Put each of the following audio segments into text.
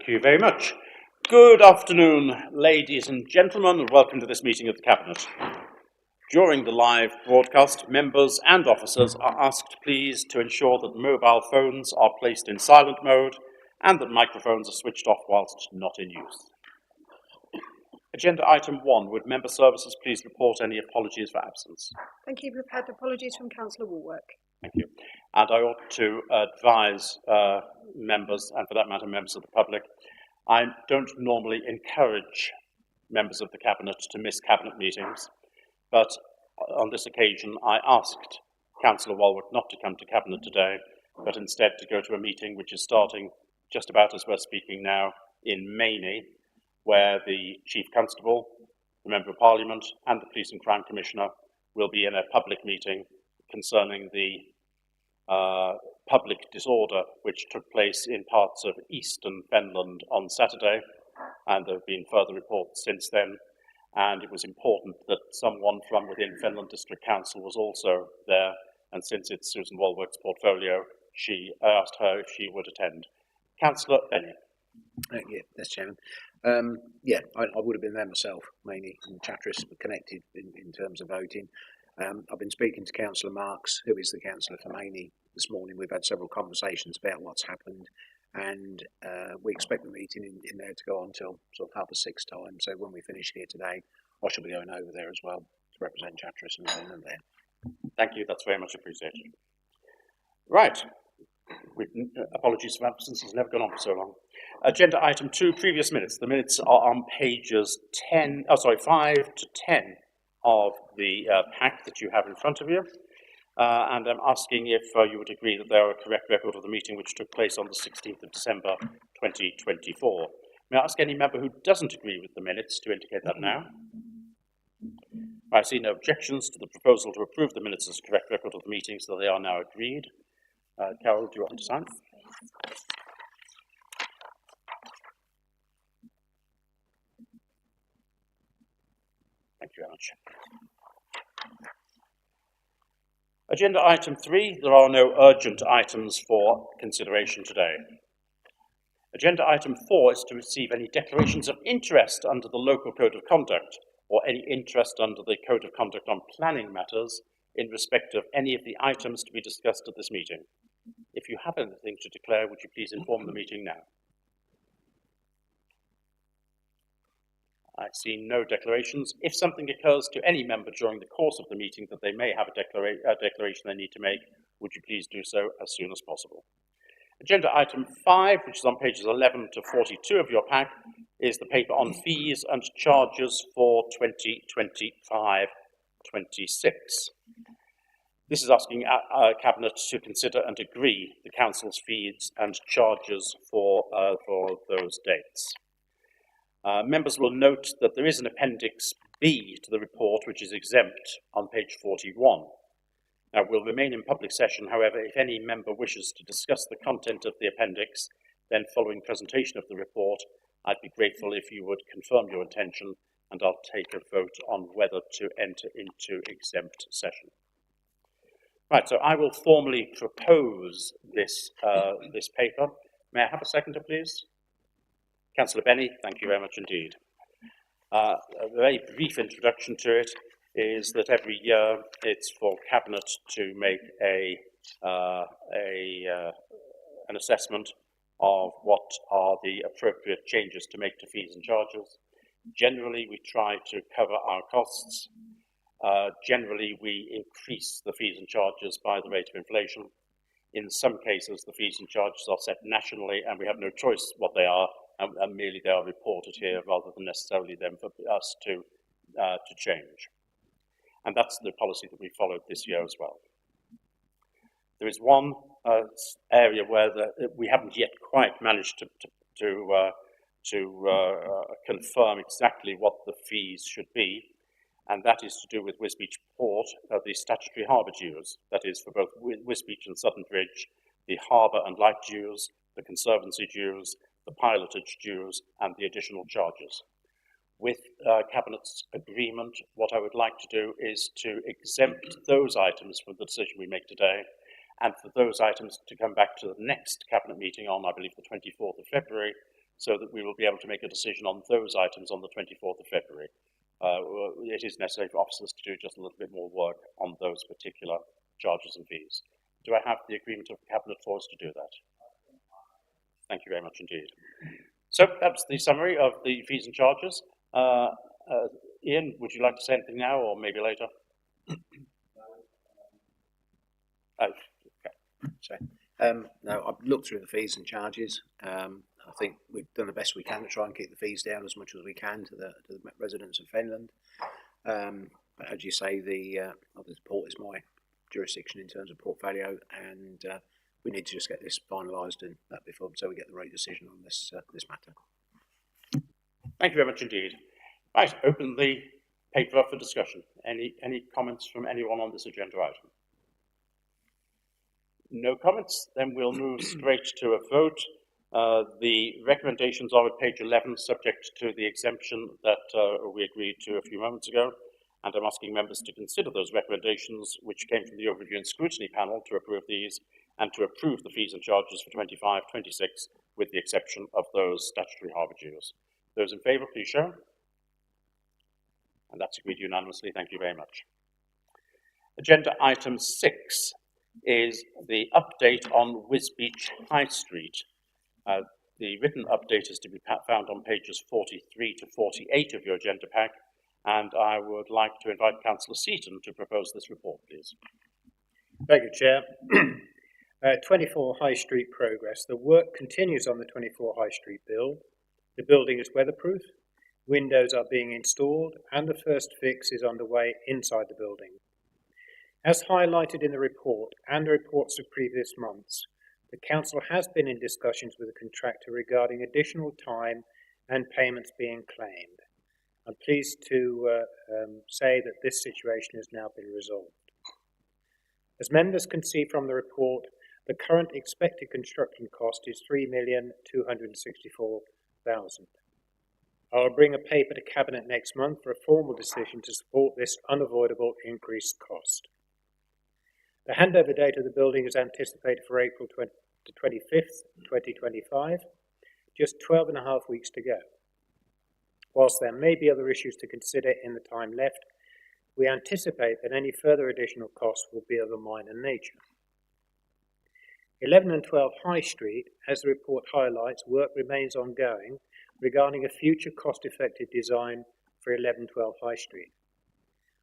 Thank you very much. Good afternoon, ladies and gentlemen, and welcome to this meeting of the Cabinet. During the live broadcast, members and officers are asked, please, to ensure that mobile phones are placed in silent mode and that microphones are switched off whilst not in use. Agenda item 1, would member services please report any apologies for absence? Thank you. We've had apologies from Councillor Woolwork. Thank you. And I ought to advise members, and for that matter members of the public, I don't normally encourage members of the Cabinet to miss Cabinet meetings, but on this occasion I asked Councillor Walworth not to come to Cabinet today, but instead to go to a meeting which is starting just about as we're speaking now in Mainey, where the Chief Constable, the Member of Parliament and the Police and Crime Commissioner will be in a public meeting concerning the public disorder which took place in parts of eastern Fenland on Saturday, and there have been further reports since then, and it was important that someone from within Fenland District Council was also there, and since it's Susan Walworth's portfolio, I asked her if she would attend. Councillor Benny. Yes, Chairman. I would have been there myself, mainly in Chatteris, connected in terms of voting. I've been speaking to Councillor Marks, who is the councillor for Mainey, this morning. We've had several conversations about what's happened, and we expect the meeting in there to go on till sort of 6:30 time. So when we finish here today, I shall be going over there as well to represent Chatteris and Finland there. Thank you, that's very much appreciated. Right, apologies for absence, it's never gone on for so long. Agenda item 2, previous minutes. The minutes are on pages 5 to 10 of the pack that you have in front of you, and I'm asking if you would agree that they are a correct record of the meeting which took place on the 16th of December 2024. May I ask any member who doesn't agree with the minutes to indicate that now? I see no objections to the proposal to approve the minutes as a correct record of the meeting, so they are now agreed. Carol, do you want to sign? Thank you very much. Agenda item 3, there are no urgent items for consideration today. Agenda item 4 is to receive any declarations of interest under the local code of conduct or any interest under the code of conduct on planning matters in respect of any of the items to be discussed at this meeting. If you have anything to declare, would you please inform the meeting now? I see no declarations. If something occurs to any member during the course of the meeting that they may have a declaration they need to make, would you please do so as soon as possible? Agenda item 5, which is on pages 11 to 42 of your pack, is the paper on fees and charges for 2025-26. This is asking our Cabinet to consider and agree the Council's fees and charges for those dates. Members will note that there is an Appendix B to the report which is exempt on page 41. Now, we'll remain in public session, however, if any member wishes to discuss the content of the appendix, then following presentation of the report, I'd be grateful if you would confirm your intention, and I'll take a vote on whether to enter into exempt session. Right, so I will formally propose this paper. May I have a seconder, please? Councillor Benny, thank you very much indeed. A very brief introduction to it is that every year it's for Cabinet to make an assessment of what are the appropriate changes to make to fees and charges. Generally, we try to cover our costs. Generally, we increase the fees and charges by the rate of inflation. In some cases, the fees and charges are set nationally, and we have no choice what they are, and merely they are reported here rather than necessarily them for us to change. And that's the policy that we followed this year as well. There is one area where we haven't yet quite managed to confirm exactly what the fees should be, and that is to do with Wisbech Port, the statutory harbour dues, that is for both Wisbech and Sutton Bridge, the harbour and light dues, the conservancy dues, the pilotage dues, and the additional charges. With Cabinet's agreement, what I would like to do is to exempt those items from the decision we make today, and for those items to come back to the next Cabinet meeting on, I believe, the 24th of February, so that we will be able to make a decision on those items on the 24th of February. It is necessary for officers to do just a little bit more work on those particular charges and fees. Do I have the agreement of the Cabinet for us to do that? Thank you very much indeed. So that's the summary of the fees and charges. Ian, would you like to say anything now or maybe later? So, no, I've looked through the fees and charges. I think we've done the best we can to try and keep the fees down as much as we can to the residents of Fenland. But as you say, the port is my jurisdiction in terms of portfolio, and we need to just get this finalised and that before, so we get the right decision on this matter. Thank you very much indeed. Right, open the paper up for discussion. Any comments from anyone on this agenda item? No comments, then we'll move straight to a vote. The recommendations are at page 11, subject to the exemption that we agreed to a few moments ago, and I'm asking members to consider those recommendations, which came from the Overview and Scrutiny Panel, to approve these, and to approve the fees and charges for 25-26, with the exception of those statutory harbour dues. Those in favour, please show. And that's agreed unanimously. Thank you very much. Agenda item 6 is the update on Wisbeach High Street. The written update is to be found on pages 43 to 48 of your agenda pack, and I would like to invite Councillor Seaton to propose this report, please. Thank you, Chair. 24 High Street progress. The work continues on the 24 High Street build. The building is weatherproof, windows are being installed, and the first fix is underway inside the building. As highlighted in the report and the reports of previous months, the Council has been in discussions with the contractor regarding additional time and payments being claimed. I'm pleased to say that this situation has now been resolved. As members can see from the report, the current expected construction cost is $3,264,000. I will bring a paper to Cabinet next month for a formal decision to support this unavoidable increased cost. The handover date of the building is anticipated for April 25th, 2025, just 12 and a half weeks to go. Whilst there may be other issues to consider in the time left, we anticipate that any further additional costs will be of a minor nature. 11 and 12 High Street, as the report highlights, work remains ongoing regarding a future cost-effective design for 11-12 High Street.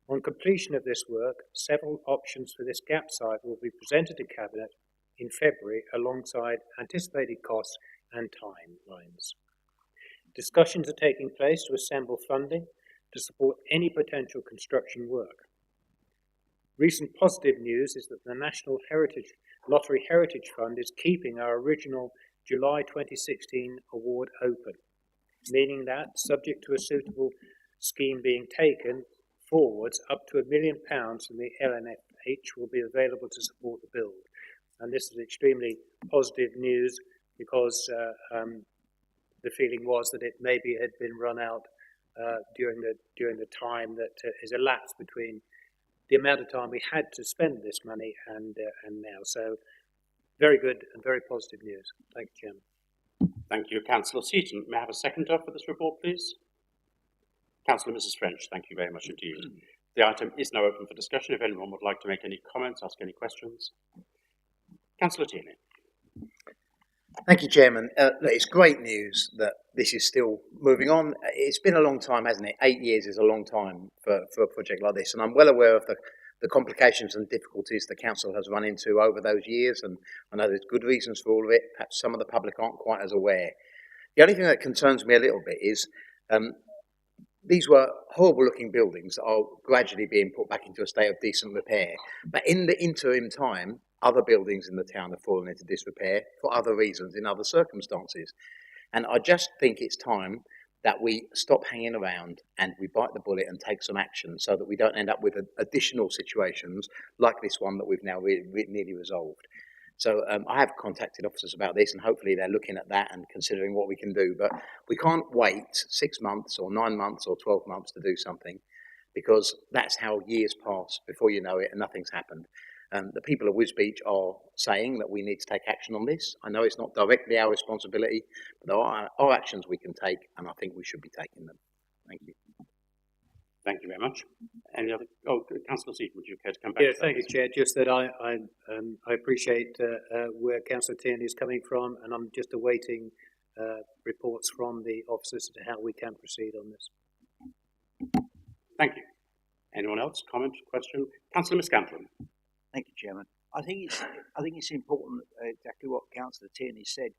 On completion of this work, several options for this gap site will be presented to Cabinet in February alongside anticipated costs and timelines. Discussions are taking place to assemble funding to support any potential construction work. Recent positive news is that the National Lottery Heritage Fund is keeping our original July 2016 award open, meaning that, subject to a suitable scheme being taken forwards, up to £1 million from the LNFH will be available to support the build. And this is extremely positive news because the feeling was that it maybe had been run out during the time that is elapsed between the amount of time we had to spend this money and now. So very good and very positive news. Thank you, Chairman. Thank you, Councillor Seaton. May I have a seconder for this report, please? Councillor Mrs. French, thank you very much indeed. The item is now open for discussion. If anyone would like to make any comments, ask any questions. Councillor Tierney. Thank you, Chairman. It's great news that this is still moving on. It's been a long time, hasn't it? 8 years is a long time for a project like this, and I'm well aware of the complications and difficulties the council has run into over those years, and I know there's good reasons for all of it. Perhaps some of the public aren't quite as aware. The only thing that concerns me a little bit is these were horrible-looking buildings that are gradually being put back into a state of decent repair. But in the interim time, other buildings in the town have fallen into disrepair for other reasons, in other circumstances. And I just think it's time that we stop hanging around and we bite the bullet and take some action so that we don't end up with additional situations like this one that we've now nearly resolved. So I have contacted officers about this, and hopefully they're looking at that and considering what we can do. But we can't wait 6 months or 9 months or 12 months to do something, because that's how years pass before you know it and nothing's happened. The people of Wisbech are saying that we need to take action on this. I know it's not directly our responsibility, but there are actions we can take, and I think we should be taking them. Thank you. Thank you very much. Any other? Oh, Councillor Seaton, would you care to come back? Yeah, to thank you, that, Chair. Just that I appreciate where Councillor Tierney is coming from, and I'm just awaiting reports from the officers as to how we can proceed on this. Thank you. Anyone else? Comment, question? Councillor Miscanthon. Thank you, Chairman. I think it's important, exactly what Councillor Tierney said.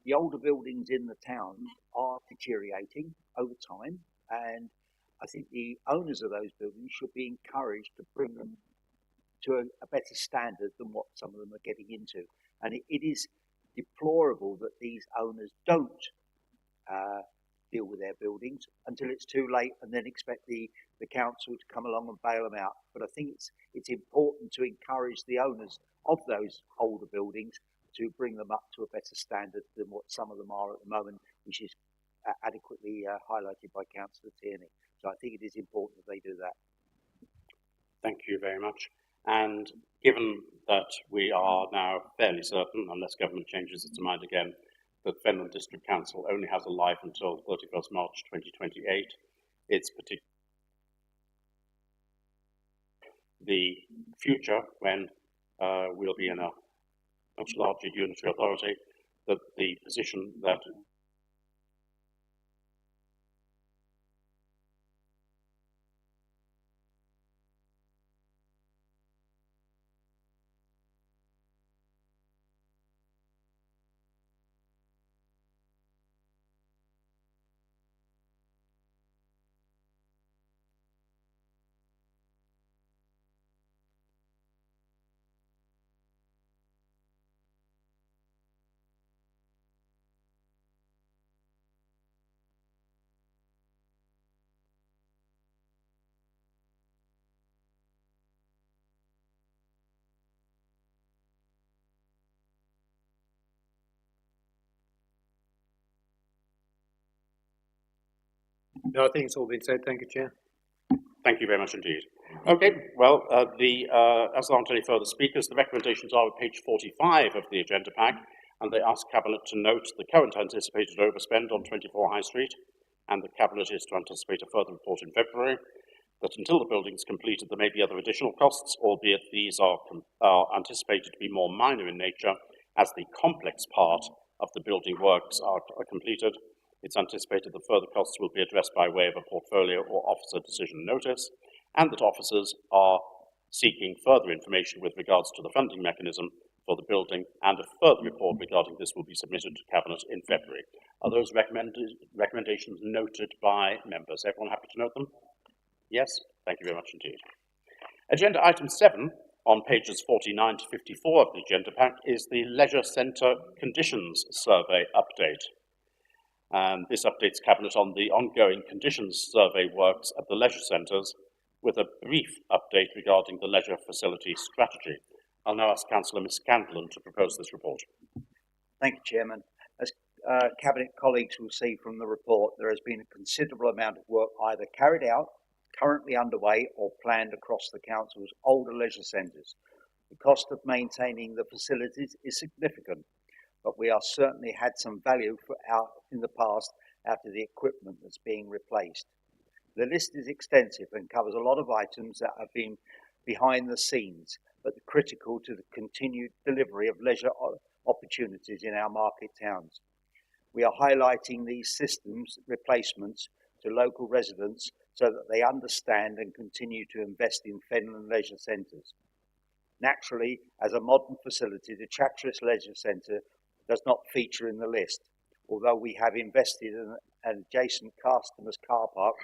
The older buildings in the town are deteriorating over time, and I think the owners of those buildings should be encouraged to bring them to a better standard than what some of them are getting into. And it is deplorable that these owners don't deal with their buildings until it's too late, and then expect the council to come along and bail them out. But I think it's important to encourage the owners of those older buildings to bring them up to a better standard than what some of them are at the moment, which is adequately highlighted by Councillor Tierney. So I think it is important that they do that. Thank you very much. And given that we are now fairly certain, unless government changes its mind again, that Fenland District Council only has a life until 31st March 2028, it's particularly the future when we'll be in a much larger unitary authority, that the position that No, I think it's all been said. Thank you, Chair. Thank you very much indeed. Okay, well, as there aren't any further speakers, the recommendations are on page 45 of the agenda pack, and they ask Cabinet to note the current anticipated overspend on 24 High Street, and the Cabinet is to anticipate a further report in February, that until the building is completed there may be other additional costs, albeit these are anticipated to be more minor in nature as the complex part of the building works are completed. It's anticipated that further costs will be addressed by way of a portfolio or officer decision notice, and that officers are seeking further information with regards to the funding mechanism for the building, and a further report regarding this will be submitted to Cabinet in February. Are those recommendations noted by members? Everyone happy to note them? Yes? Thank you very much indeed. Agenda item 7 on pages 49 to 54 of the agenda pack is the Leisure Centre Conditions Survey update. This updates Cabinet on the ongoing conditions survey works at the leisure centres, with a brief update regarding the leisure facility strategy. I'll now ask Councillor Miscanthon to propose this report. Thank you, Chairman. As Cabinet colleagues will see from the report, there has been a considerable amount of work either carried out, currently underway, or planned across the Council's older leisure centres. The cost of maintaining the facilities is significant, but we have certainly had some value in the past out of the equipment that's being replaced. The list is extensive and covers a lot of items that have been behind the scenes, but critical to the continued delivery of leisure opportunities in our market towns. We are highlighting these systems replacements to local residents so that they understand and continue to invest in Fenland leisure centres. Naturally, as a modern facility, the Chatteris Leisure Centre does not feature in the list, although we have invested in an adjacent customers' car park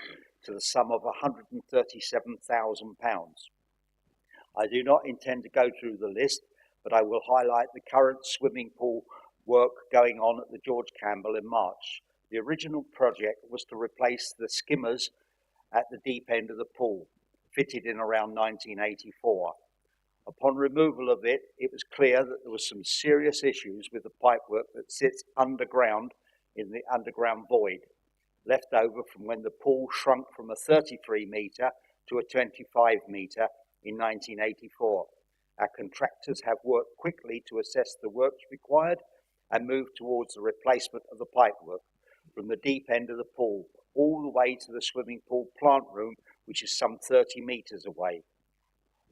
to the sum of £137,000. I do not intend to go through the list, but I will highlight the current swimming pool work going on at the George Campbell in March. The original project was to replace the skimmers at the deep end of the pool, fitted in around 1984. Upon removal of it, it was clear that there were some serious issues with the pipework that sits underground in the underground void, left over from when the pool shrunk from a 33 metre to a 25 metre in 1984, Our contractors have worked quickly to assess the works required and move towards the replacement of the pipework from the deep end of the pool all the way to the swimming pool plant room, which is some 30 metres away.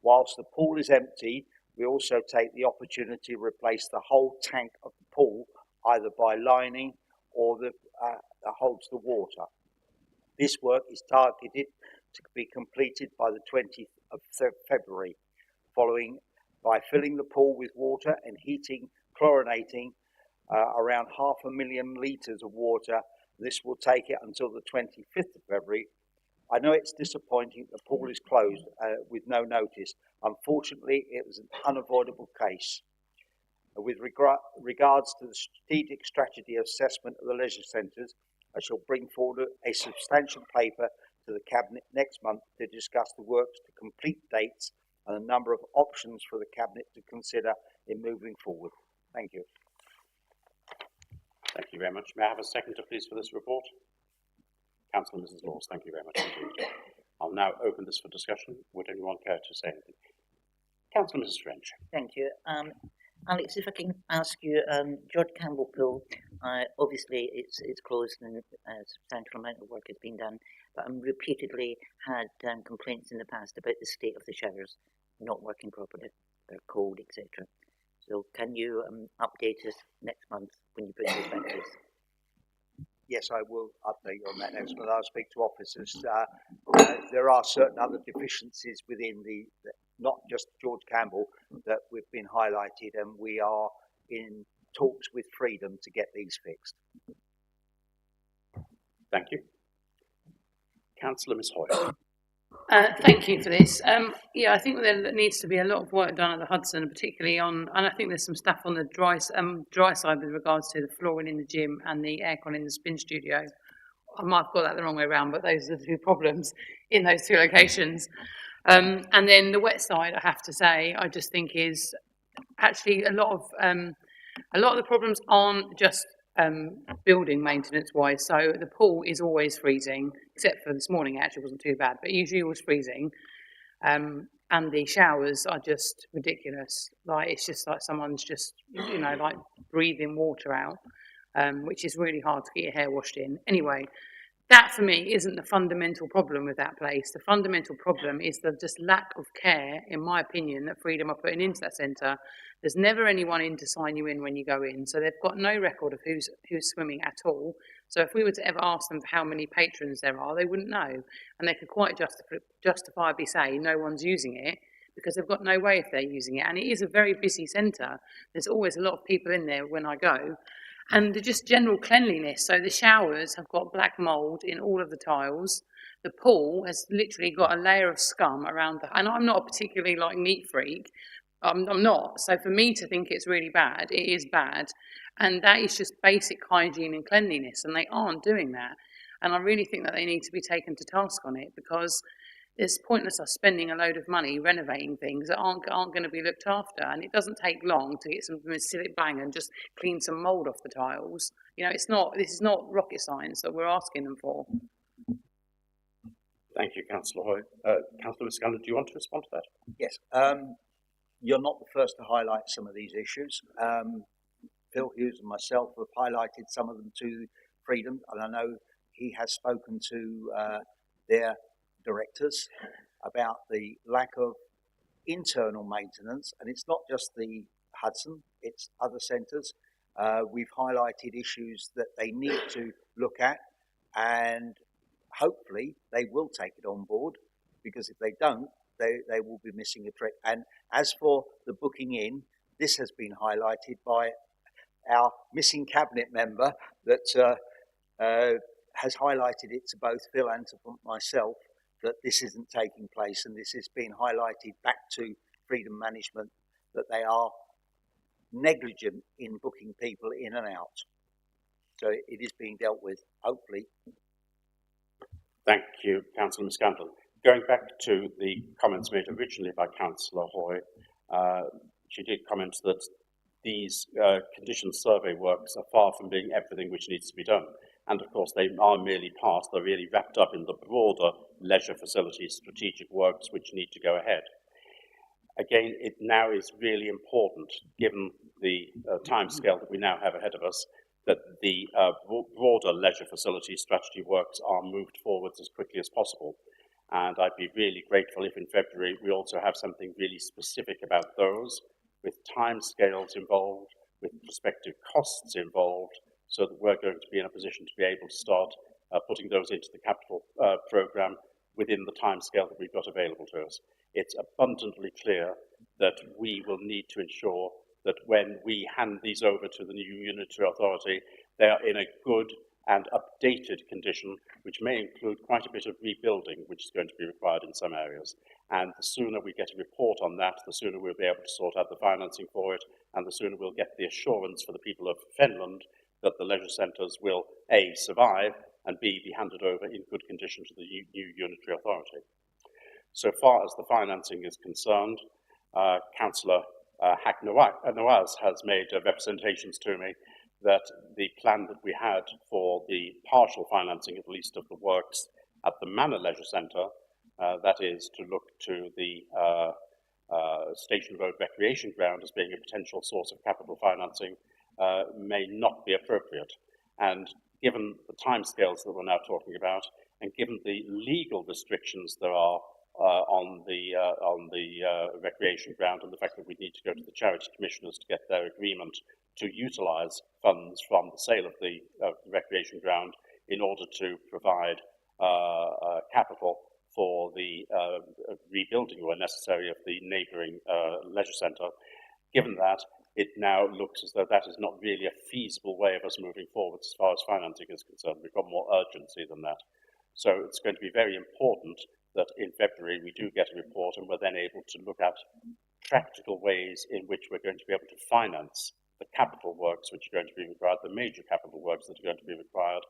Whilst the pool is empty, we also take the opportunity to replace the whole tank of the pool, either by lining or that holds the water. This work is targeted to be completed by the 20th of February, following by filling the pool with water and heating, chlorinating around 500,000 litres of water. This will take it until the 25th of February. I know it's disappointing the pool is closed with no notice. Unfortunately, it was an unavoidable case. With regards to the strategic strategy assessment of the leisure centres, I shall bring forward a substantial paper to the Cabinet next month to discuss the works to complete dates and a number of options for the Cabinet to consider in moving forward. Thank you. Thank you very much. May I have a seconder, please, for this report? Councillor Mrs. Laws, thank you very much indeed. I'll now open this for discussion. Would anyone care to say anything? Councillor Mrs. French. Thank you. Alex, if I can ask you, George Campbell Pool, obviously it's closed and a substantial amount of work has been done, but I've repeatedly had complaints in the past about the state of the showers not working properly, they're cold, etc. So can you update us next month when you bring this back to us? Yes, I will update you on that next month. I'll speak to officers. There are certain other deficiencies within not just George Campbell, that we've been highlighted, and we are in talks with Freedom to get these fixed. Thank you. Councillor Miss Hoyle. Thank you for this. Yeah, I think there needs to be a lot of work done at the Hudson, particularly on, and I think there's some stuff on the dry side with regards to the flooring in the gym and the aircon in the spin studio. I might have got that the wrong way around, but those are the two problems in those two locations. And then the wet side, I have to say, I just think is actually a lot of the problems aren't just building maintenance wise. So the pool is always freezing, except for this morning. It actually wasn't too bad, but usually it was freezing. And the showers are just ridiculous. Like it's just like someone's just like breathing water out, which is really hard to get your hair washed in. Anyway. That, for me, isn't the fundamental problem with that place. The fundamental problem is the just lack of care, in my opinion, that Freedom are putting into that centre. There's never anyone in to sign you in when you go in, so they've got no record of who's swimming at all. So if we were to ever ask them for how many patrons there are, they wouldn't know. And they could quite justifiably say no one's using it, because they've got no way if they're using it. And it is a very busy centre. There's always a lot of people in there when I go. And the just general cleanliness. So the showers have got black mould in all of the tiles. The pool has literally got a layer of scum around and I'm not a particularly neat freak. I'm not. So for me to think it's really bad, it is bad. And that is just basic hygiene and cleanliness. And they aren't doing that. And I really think that they need to be taken to task on it, because it's pointless us spending a load of money renovating things that aren't going to be looked after, and it doesn't take long to get some silly bang and just clean some mould off the tiles. This is not rocket science that we're asking them for. Thank you, Councillor Hoy. Councillor Miscanda, do you want to respond to that? Yes. You're not the first to highlight some of these issues. Phil Hughes and myself have highlighted some of them to Freedom, and I know he has spoken to their directors about the lack of internal maintenance, and it's not just the Hudson, it's other centres. We've highlighted issues that they need to look at, and hopefully they will take it on board, because if they don't, they will be missing a trick. And as for the booking in, this has been highlighted by our missing cabinet member that has highlighted it to both Phil and to myself, that this isn't taking place, and this is being highlighted back to Freedom Management, that they are negligent in booking people in and out. So it is being dealt with, hopefully. Thank you, Councillor Miscanda. Going back to the comments made originally by Councillor Hoy, she did comment that these condition survey works are far from being everything which needs to be done. And of course, they are merely part, they're really wrapped up in the broader leisure facilities strategic works which need to go ahead. Again, it now is really important, given the timescale that we now have ahead of us, that the broader leisure facility strategy works are moved forwards as quickly as possible. And I'd be really grateful if in February we also have something really specific about those, with timescales involved, with prospective costs involved, so that we're going to be in a position to be able to start putting those into the capital programme within the timescale that we've got available to us. It's abundantly clear that we will need to ensure that when we hand these over to the new unitary authority, they are in a good and updated condition, which may include quite a bit of rebuilding, which is going to be required in some areas. And the sooner we get a report on that, the sooner we'll be able to sort out the financing for it, and the sooner we'll get the assurance for the people of Fenland that the leisure centres will A, survive, and B, be handed over in good condition to the new unitary authority. So far as the financing is concerned, Councillor Hack-Nawaz has made representations to me that the plan that we had for the partial financing, at least, of the works at the Manor Leisure Centre, that is to look to the Station Road Recreation Ground as being a potential source of capital financing, may not be appropriate. And given the timescales that we're now talking about, and given the legal restrictions there are on the recreation ground, and the fact that we need to go to the charity commissioners to get their agreement to utilise funds from the sale of the recreation ground in order to provide capital for the rebuilding where necessary of the neighbouring leisure centre. Given that, it now looks as though that is not really a feasible way of us moving forward as far as financing is concerned. We've got more urgency than that. So it's going to be very important that in February we do get a report, and we're then able to look at practical ways in which we're going to be able to finance the capital works which are going to be required, the major capital works that are going to be required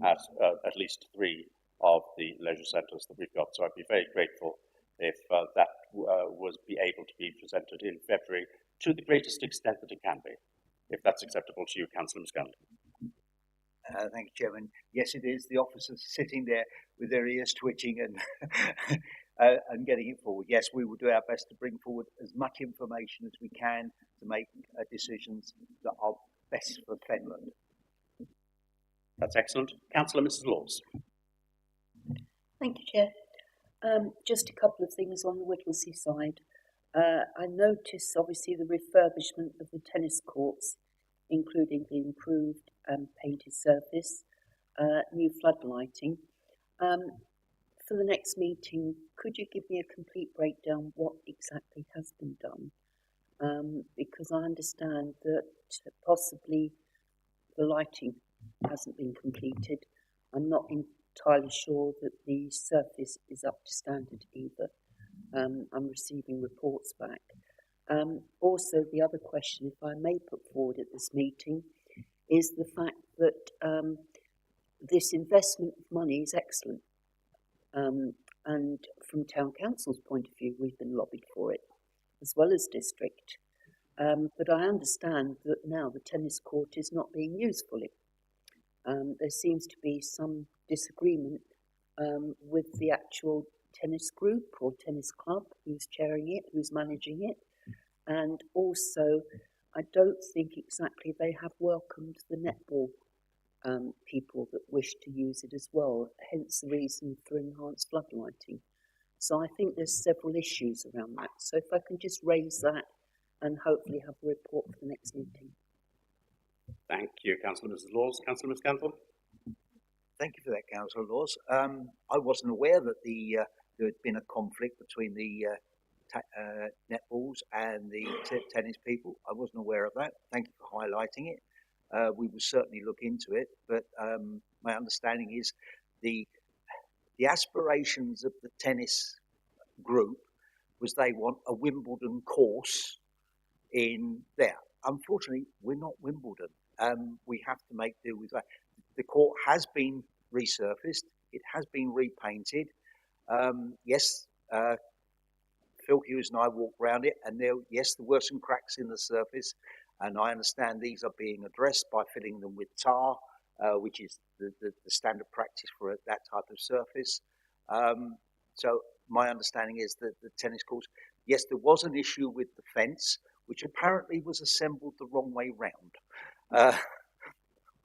at least 3 of the leisure centres that we've got. So I'd be very grateful if that was be able to be presented in February to the greatest extent that it can be, if that's acceptable to you, Councillor Muscanlon. Thank you, Chairman. Yes, it is. The officers sitting there with their ears twitching and and getting it forward. Yes, we will do our best to bring forward as much information as we can to make decisions that are best for Fenland. That's excellent. Councillor Mrs. Laws. Thank you, Chair. Just a couple of things on the Whittlesea side. I noticed, obviously, the refurbishment of the tennis courts, including the improved and painted surface, new floodlighting. For the next meeting, could you give me a complete breakdown what exactly has been done? Because I understand that possibly the lighting hasn't been completed. I'm not entirely sure that the surface is up to standard either. I'm receiving reports back. Also, the other question, if I may put forward at this meeting, is the fact that this investment of money is excellent. And from Town Council's point of view, we've been lobbied for it, as well as district. But I understand that now the tennis court is not being used fully. There seems to be some disagreement with the actual tennis group or tennis club, who's chairing it, who's managing it. And also, I don't think exactly they have welcomed the netball people that wish to use it as well, hence the reason for enhanced floodlighting. So I think there's several issues around that. So if I can just raise that and hopefully have a report for the next meeting. Thank you, Councillor Mrs. Laws. Councillor Muscanlon. Thank you for that, Councillor Laws. I wasn't aware that there had been a conflict between the netballs and the tennis people. I wasn't aware of that. Thank you for highlighting it. We will certainly look into it, but my understanding is the aspirations of the tennis group was they want a Wimbledon course in there. Unfortunately, we're not Wimbledon. We have to make do with that. The court has been resurfaced. It has been repainted. Yes, Phil Hughes and I walked around it, and there were some cracks in the surface, and I understand these are being addressed by filling them with tar, which is the standard practice for that type of surface. So my understanding is that the tennis courts, Yes, there was an issue with the fence, which apparently was assembled the wrong way round.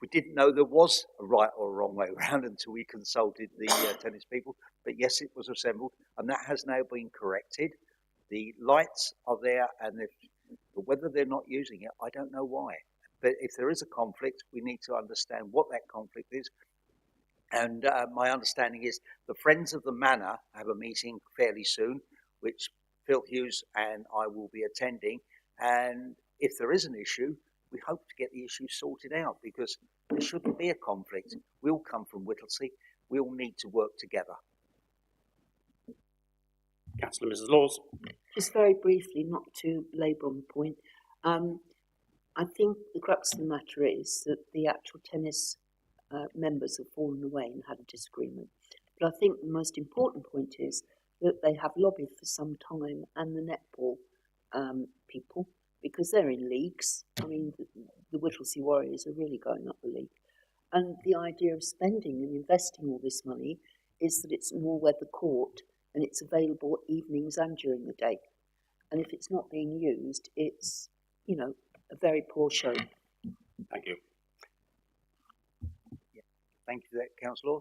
We didn't know there was a right or a wrong way round until we consulted the tennis people. But yes, it was assembled, and that has now been corrected. The lights are there, and whether they're not using it, I don't know why. But if there is a conflict, we need to understand what that conflict is. And my understanding is the Friends of the Manor have a meeting fairly soon, which Phil Hughes and I will be attending. And if there is an issue, we hope to get the issue sorted out, because there shouldn't be a conflict. We all come from Whittlesey. We all need to work together. Councillor Mrs Laws. Just very briefly, not to labour on the point, I think the crux of the matter is that the actual tennis members have fallen away and had a disagreement. But I think the most important point is that they have lobbied for some time, and the netball people, because they're in leagues. I mean, the Whittlesea Warriors are really going up the league. And the idea of spending and investing all this money is that it's an all-weather court and it's available evenings and during the day. And if it's not being used, it's, you know, a very poor show. Thank you. Thank you for that, Councillor.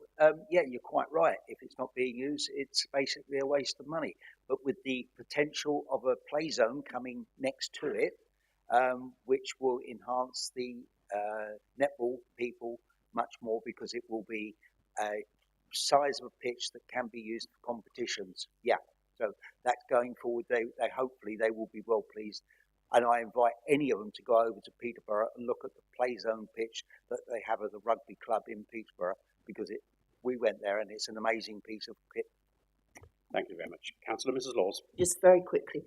Yeah, you're quite right. If it's not being used, it's basically a waste of money. But with the potential of a play zone coming next to it, which will enhance the netball people much more, because it will be a size of a pitch that can be used for competitions. Yeah, so that's going forward. They hopefully they will be well pleased. And I invite any of them to go over to Peterborough and look at the play zone pitch that they have at the rugby club in Peterborough, because we went there and it's an amazing piece of kit. Thank you very much. Councillor Mrs Laws. Just very quickly,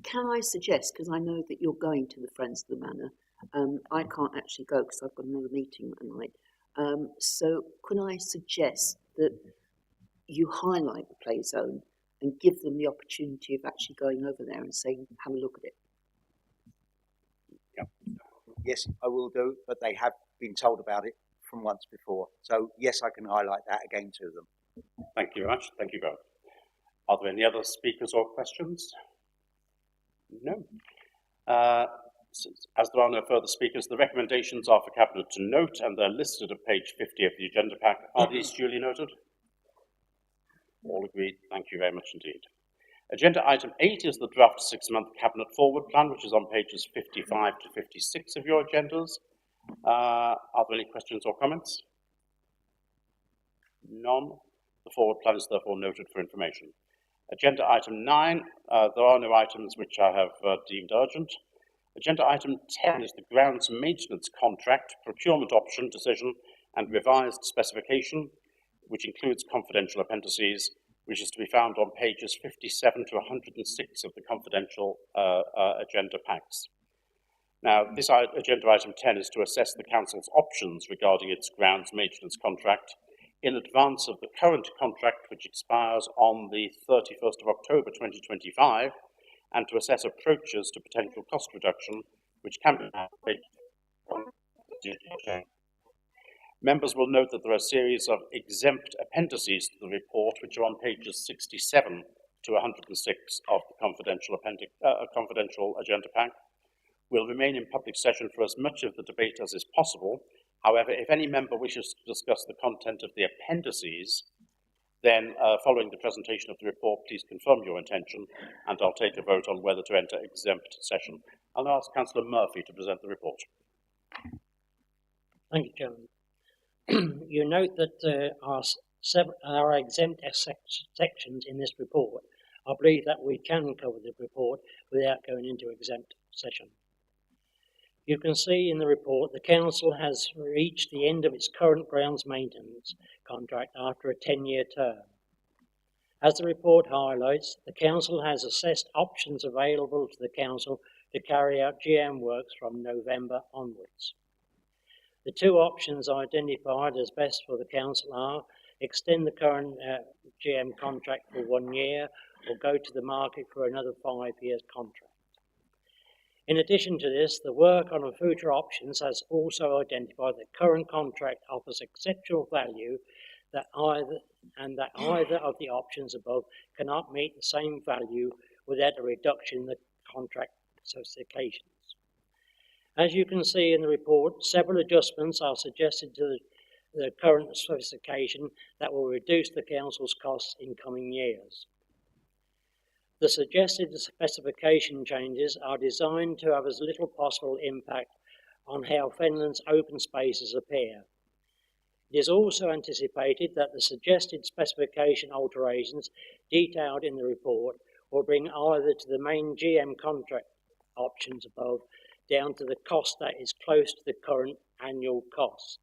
can I suggest, because I know that you're going to the Friends of the Manor, I can't actually go because I've got another meeting at night, so can I suggest that you highlight the play zone and give them the opportunity of actually going over there and saying, have a look at it? Yes, I will do, but they have been told about it from once before. So yes, I can highlight that again to them. Thank you very much. Thank you both. Are there any other speakers or questions? No. As there are no further speakers, the recommendations are for Cabinet to note, and they're listed at page 50 of the agenda pack. Are these duly noted? All agreed. Thank you very much indeed. Agenda item 8 is the draft 6-month Cabinet Forward Plan, which is on pages 55 to 56 of your agendas. Are there any questions or comments? None. The Forward Plan is therefore noted for information. Agenda item 9, there are no items which I have deemed urgent. Agenda item 10 is the grounds maintenance contract, procurement option decision and revised specification, which includes confidential appendices, which is to be found on pages 57 to 106 of the confidential agenda packs. Now, this agenda item 10 is to assess the Council's options regarding its grounds maintenance contract in advance of the current contract, which expires on the 31st of October 2025, and to assess approaches to potential cost reduction, which can be made. Members will note that there are a series of exempt appendices to the report, which are on pages 67 to 106 of the confidential agenda pack. Will remain in public session for as much of the debate as is possible. However, if any member wishes to discuss the content of the appendices, then following the presentation of the report, please confirm your intention, and I'll take a vote on whether to enter exempt session. I'll now ask Councillor Murphy to present the report. Thank you, Chairman. You note that there are exempt sections in this report. I believe that we can cover the report without going into exempt session. You can see in the report the Council has reached the end of its current grounds maintenance contract after a 10-year term. As the report highlights, the Council has assessed options available to the Council to carry out GM works from November onwards. The two options identified as best for the Council are extend the current GM contract for 1 year or go to the market for another 5 years contract. In addition to this, the work on future options has also identified that current contract offers exceptional value that either of the options above cannot meet the same value without a reduction in the contract specifications. As you can see in the report, several adjustments are suggested to the current specification that will reduce the council's costs in coming years. The suggested specification changes are designed to have as little possible impact on how Fenland's open spaces appear. It is also anticipated that the suggested specification alterations detailed in the report will bring either to the main GM contract options above down to the cost that is close to the current annual cost.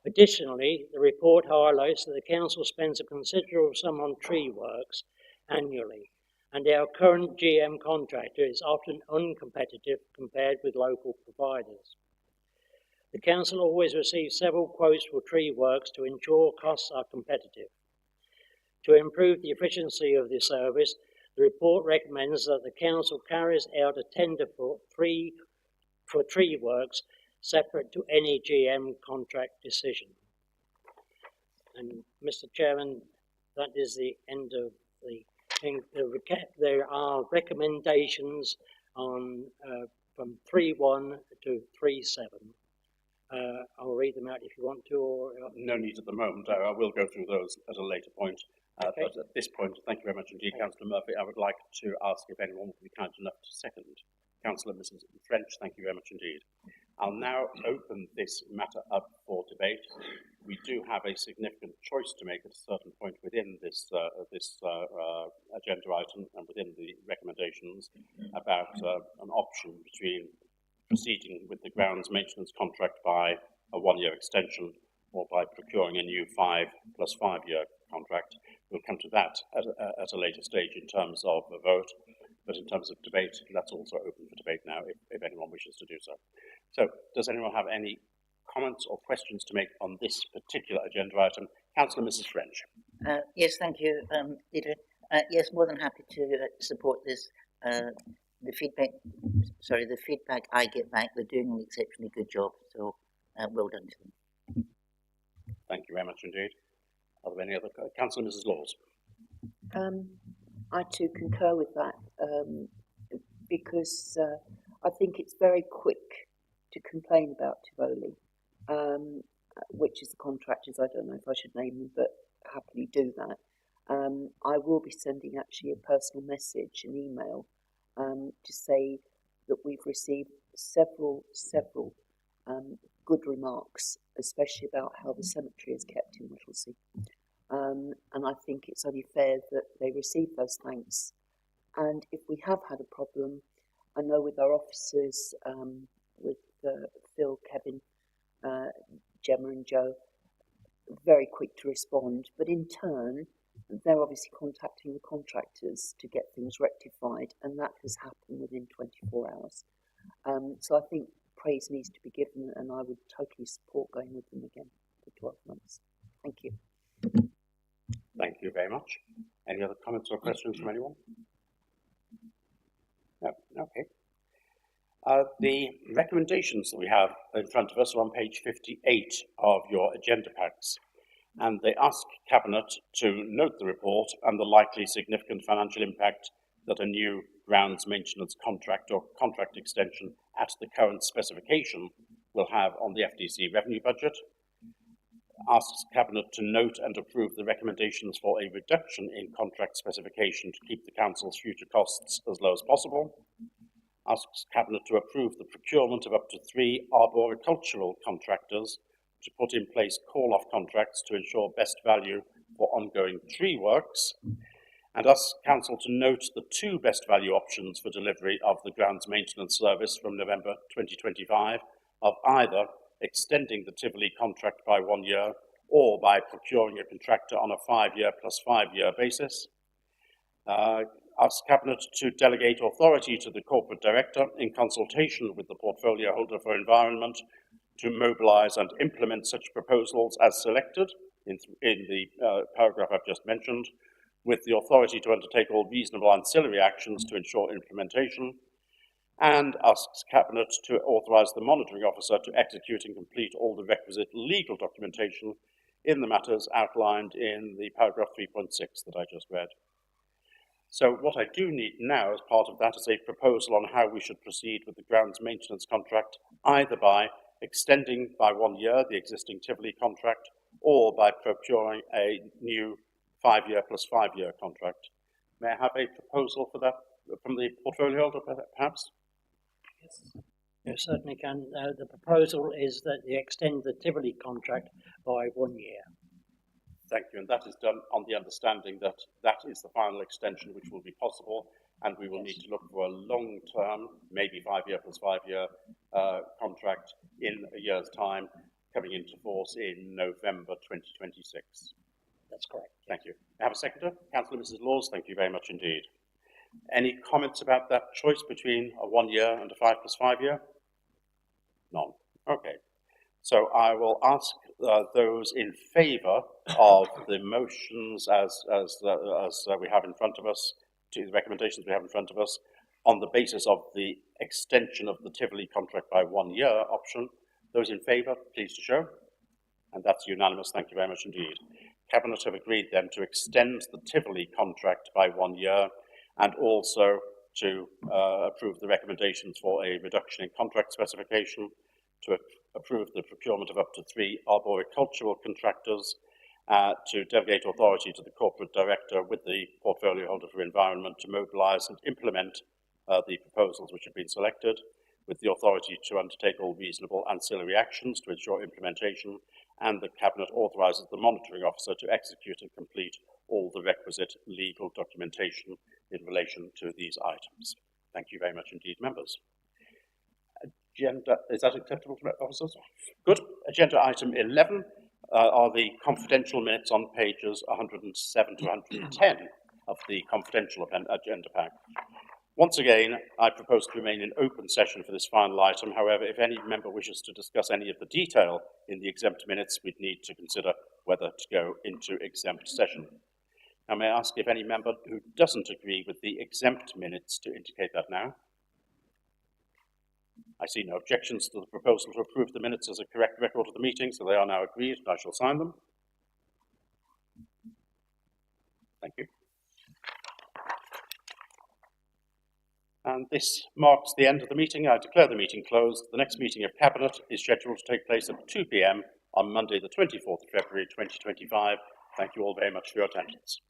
Additionally, the report highlights that the council spends a considerable sum on tree works annually, and our current GM contractor is often uncompetitive compared with local providers. The council always receives several quotes for tree works to ensure costs are competitive. To improve the efficiency of the service, the report recommends that the council carries out a tender for tree works separate to any GM contract decision. And Mr. Chairman, that is the end of the thing. There are recommendations on from 3.1 to 3.7. I'll read them out if you want to. Or no need at the moment. I will go through those at a later point. Okay. But at this point, thank you very much indeed, Councillor Murphy. I would like to ask if anyone would be kind enough to second. Councillor Mrs. French, thank you very much indeed. I'll now open this matter up for debate. We do have a significant choice to make at a certain point within this agenda item and within the recommendations about an option between proceeding with the grounds maintenance contract by a 1-year extension or by procuring a new 5 + 5 year contract. We'll come to that at a later stage in terms of a vote, but in terms of debate, that's also open for debate now if anyone wishes to do so. So, does anyone have any comments or questions to make on this particular agenda item? Councillor Mrs. French. Yes, thank you, Peter. Yes, more than happy to support this. The feedback I get back, they're doing an exceptionally good job, so well done to them. Thank you very much indeed. Are there any other? Councillor Mrs. Laws. I too concur with that because I think it's very quick to complain about Tivoli, which is the contractors. I don't know if I should name them, but happily do that. I will be sending actually a personal message, an email, to say that we've received several good remarks, especially about how the cemetery is kept in Whittlesea. And I think it's only fair that they receive those thanks. And if we have had a problem, I know with our officers, with Phil, Kevin, Gemma and Joe, very quick to respond. But in turn, they're obviously contacting the contractors to get things rectified, and that has happened within 24 hours. So I think praise needs to be given, and I would totally support going with them again for 12 months. Thank you. Thank you very much. Any other comments or questions from anyone? No? Okay. The recommendations that we have in front of us are on page 58 of your agenda packs, and they ask Cabinet to note the report and the likely significant financial impact that a new grounds maintenance contract or contract extension at the current specification will have on the FDC revenue budget. Asks Cabinet to note and approve the recommendations for a reduction in contract specification to keep the Council's future costs as low as possible. Asks Cabinet to approve the procurement of up to 3 arboricultural contractors to put in place call-off contracts to ensure best value for ongoing tree works, and asks Council to note the 2 best value options for delivery of the grounds maintenance service from November 2025 of either extending the Tivoli contract by 1 year or by procuring a contractor on a 5-year + 5-year basis. Asks Cabinet to delegate authority to the Corporate Director in consultation with the Portfolio Holder for Environment to mobilise and implement such proposals as selected in the paragraph I've just mentioned, with the authority to undertake all reasonable ancillary actions to ensure implementation, and asks Cabinet to authorise the monitoring officer to execute and complete all the requisite legal documentation in the matters outlined in the paragraph 3.6 that I just read. So what I do need now as part of that is a proposal on how we should proceed with the grounds maintenance contract, either by extending by 1 year the existing Tivoli contract or by procuring a new 5-year plus 5-year contract. May I have a proposal for that from the portfolio holder, perhaps? You certainly can. The proposal is that they extend the Tivoli contract by 1 year. Thank you, and that is done on the understanding that that is the final extension which will be possible, and we will need to look for a long-term, maybe 5-year plus 5-year contract in a year's time, coming into force in November 2026. That's correct. Thank you. I have a seconder, Councillor Mrs. Laws. Thank you very much indeed. Any comments about that choice between a 1 year and a 5 plus 5 year? None. Okay. So I will ask those in favour of the motions as we have in front of us, to the recommendations we have in front of us, on the basis of the extension of the Tivoli contract by 1 year option. Those in favour, please to show. And that's unanimous. Thank you very much indeed. Cabinet have agreed then to extend the Tivoli contract by 1 year and also to approve the recommendations for a reduction in contract specification, to approve the procurement of up to 3 arboricultural contractors, to delegate authority to the corporate director with the portfolio holder for environment to mobilise and implement the proposals which have been selected, with the authority to undertake all reasonable ancillary actions to ensure implementation, and the Cabinet authorises the monitoring officer to execute and complete all the requisite legal documentation in relation to these items. Thank you very much indeed, members. Agenda, is that acceptable to officers? Good. Agenda item 11 are the confidential minutes on pages 107 to 110 of the confidential agenda pack. Once again, I propose to remain in open session for this final item. However, if any member wishes to discuss any of the detail in the exempt minutes, we'd need to consider whether to go into exempt session. Now, may I ask if any member who doesn't agree with the exempt minutes to indicate that now? I see no objections to the proposal to approve the minutes as a correct record of the meeting, so they are now agreed, and I shall sign them. Thank you. And this marks the end of the meeting. I declare the meeting closed. The next meeting of Cabinet is scheduled to take place at 2 p.m. on Monday, the 24th of February 2025. Thank you all very much for your attendance.